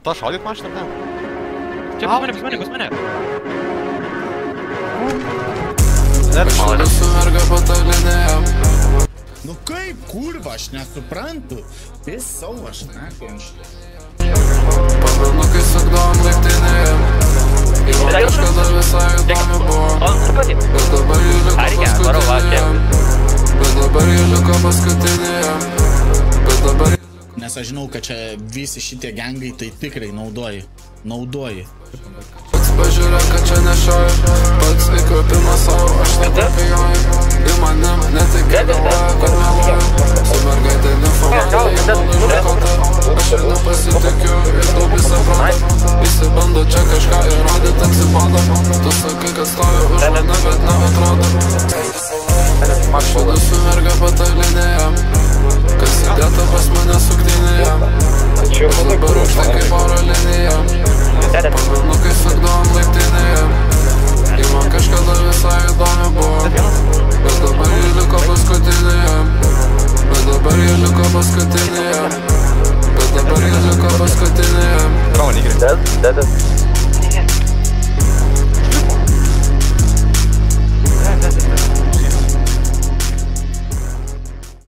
Ta šaudyt mašiną, ne? Čia pas mane. Aš su merga patalinėje. Nu kaip, kurva, aš nesuprantu. Pisau, aš nekiu. Pamenu, kai sukdavom laiptinėje. Jau kažkada visai įdomi buvo. Bet dabar jį liko paskutinėje. Nes aš žinau, kad čia visi šitie gengai tai tikrai naudoji. Pats pažiūrė, kad čia nešioju. Pats įkvėpimas savo, aš nepapijoju. Į manim netikė galvoja, kad meluoju. Su mergaitė neformatuoju, aš ir nepasitikiu, ir daug visą protą. Įsibando čia kažką įrodyti, atsibodo. Tu sakai, kad stovi už mane, bet neatrodo. Aš vedu su merga patalinėje, kas įdėta pas mane suktinėje. Bet dabar aukštai kaip oro linija. Pamenu, kai sukdavom laiptinėje. Ji man kažkada visai įdomi buvo. Bet dabar jį liko paskutinėje. Bravo, nigri.